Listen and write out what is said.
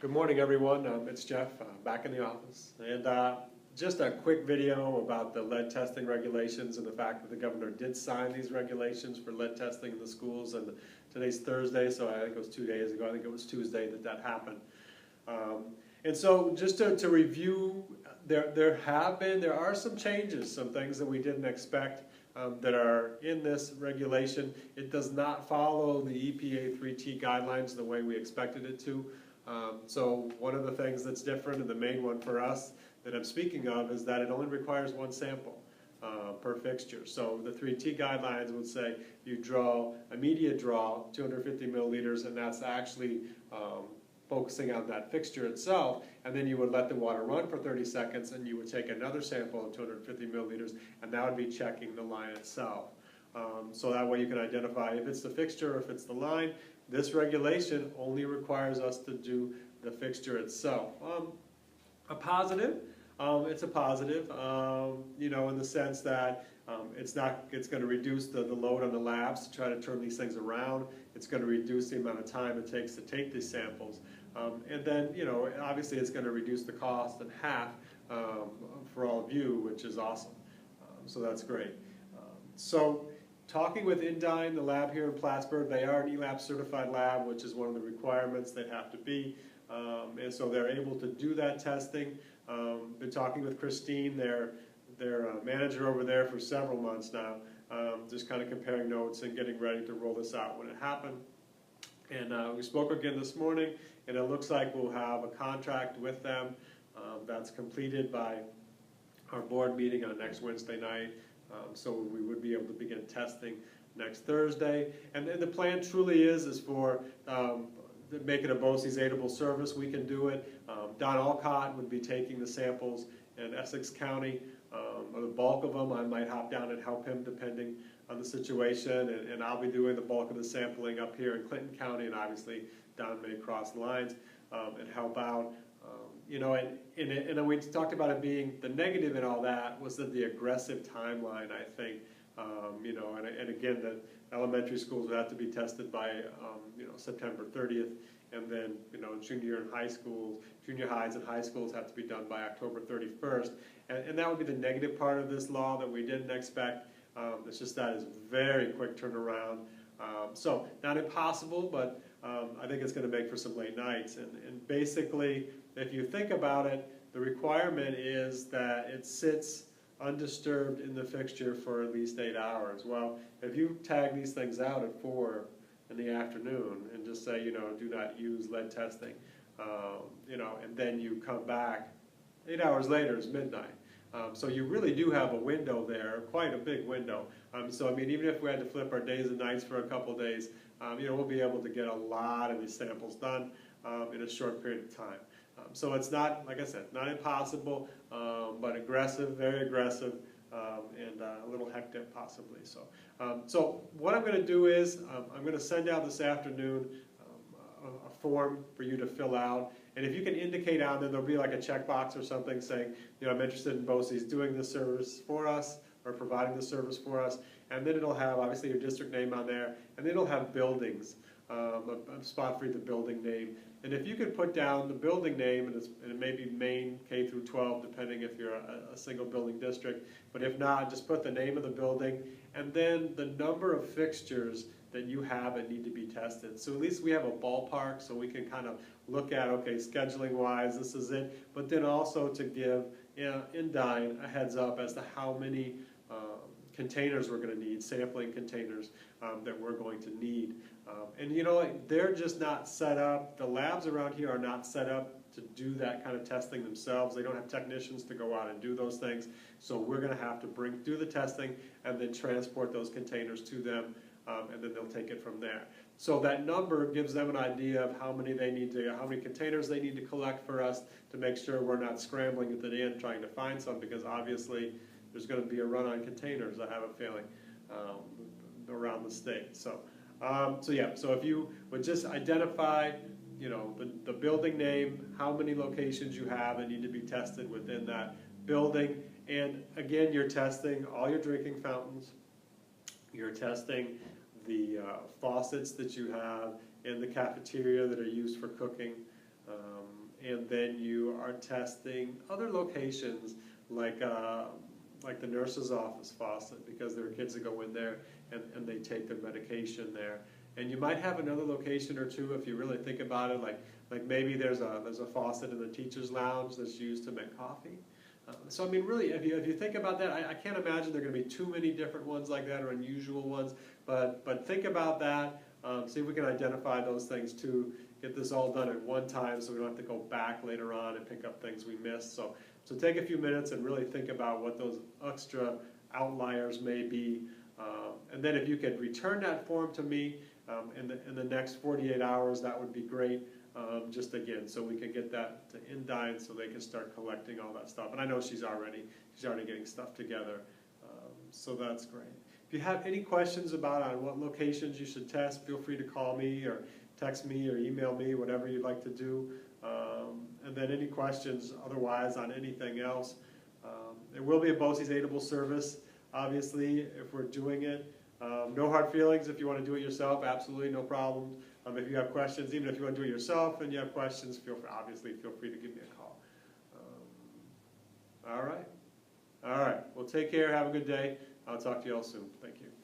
Good morning, everyone. It's Jeff, back in the office. And just a quick video about the lead testing regulations and the fact that the governor did sign these regulations for lead testing in the schools. And today's Thursday, so I think it was 2 days ago. I think it was Tuesday that happened. And so just to review, there are some changes, some things that we didn't expect that are in this regulation. It does not follow the EPA 3T guidelines the way we expected it to. So one of the things that's different, and the main one for us that I'm speaking of, is that it only requires one sample per fixture. So the 3T guidelines would say you draw, immediate draw, 250 milliliters, and that's actually focusing on that fixture itself, and then you would let the water run for 30 seconds, and you would take another sample of 250 milliliters, and that would be checking the line itself. So that way you can identify if it's the fixture or if it's the line. This regulation only requires us to do the fixture itself. A positive, it's a positive, you know, in the sense that it's going to reduce the load on the labs to try to turn these things around. It's going to reduce the amount of time it takes to take these samples. And then, you know, obviously it's going to reduce the cost in half for all of you, which is awesome. So that's great. So talking with Indyne, the lab here in Plattsburgh, they are an ELAP certified lab, which is one of the requirements they have to be. And so they're able to do that testing. Been talking with Christine, their manager over there, for several months now, just kind of comparing notes and getting ready to roll this out when it happened. And we spoke again this morning, and it looks like we'll have a contract with them that's completed by our board meeting on next Wednesday night. So we would be able to begin testing next Thursday. And the plan truly is for make it a BOCES aidable service. We can do it. Don Alcott would be taking the samples in Essex County. The bulk of them, I might hop down and help him depending on the situation, and I'll be doing the bulk of the sampling up here in Clinton County, and obviously Don may cross lines and help out. You know, and we talked about it being, the negative in all that was that the aggressive timeline, I think, you know, and again, the elementary schools would have to be tested by, you know, September 30th, and then, you know, junior highs and high schools have to be done by October 31st, and that would be the negative part of this law that we didn't expect. It's just that is very quick turnaround. So not impossible, but I think it's going to make for some late nights. And basically, if you think about it, the requirement is that it sits undisturbed in the fixture for at least 8 hours. Well, if you tag these things out at 4 in the afternoon and just say, you know, do not use lead testing, you know, and then you come back 8 hours later is midnight. So you really do have a window there, quite a big window. So I mean, even if we had to flip our days and nights for a couple of days, you know, we'll be able to get a lot of these samples done in a short period of time. So it's not, like I said, not impossible, but aggressive, very aggressive, and a little hectic possibly. So, so what I'm going to do is I'm going to send out this afternoon a form for you to fill out. And if you can indicate on there, there'll be like a checkbox or something saying, you know, I'm interested in BOCES doing this service for us or providing the service for us. And then it'll have obviously your district name on there, and then it'll have buildings, a spot for the building name. And if you could put down the building name, and it may be Maine K through 12, depending if you're a single building district. But if not, just put the name of the building and then the number of fixtures that you have and need to be tested. So at least we have a ballpark, so we can kind of look at, okay, scheduling wise, this is it. But then also to give, you know, Indyne a heads up as to how many containers we're going to need, sampling containers that we're going to need. And you know, they're just not set up, the labs around here are not set up to do that kind of testing themselves. They don't have technicians to go out and do those things. So we're going to have to do the testing and then transport those containers to them, and then they'll take it from there. So that number gives them an idea of how many containers they need to collect for us to make sure we're not scrambling at the end trying to find some, because obviously there's going to be a run on containers, I have a feeling, around the state. So, so yeah, so if you would just identify, you know, the building name, how many locations you have that need to be tested within that building, and again, you're testing all your drinking fountains, you're testing the faucets that you have in the cafeteria that are used for cooking, and then you are testing other locations like the nurse's office faucet, because there are kids that go in there and they take their medication there. And you might have another location or two if you really think about it, like maybe there's a faucet in the teacher's lounge that's used to make coffee. So I mean, really, if you think about that, I can't imagine there are going to be too many different ones like that or unusual ones. But think about that. See if we can identify those things too. Get this all done at one time, so we don't have to go back later on and pick up things we missed. So take a few minutes and really think about what those extra outliers may be. And then if you could return that form to me in the next 48 hours, that would be great. Just again, so we can get that to Indine so they can start collecting all that stuff. And I know she's already getting stuff together, so that's great. If you have any questions about on what locations you should test, feel free to call me or text me or email me, whatever you'd like to do. And then any questions otherwise on anything else. There will be a BOCES aidable service, obviously, if we're doing it. No hard feelings if you want to do it yourself, absolutely no problem. If you have questions, even if you want to do it yourself and you have questions, obviously feel free to give me a call. All right. Well, take care. Have a good day. I'll talk to you all soon. Thank you.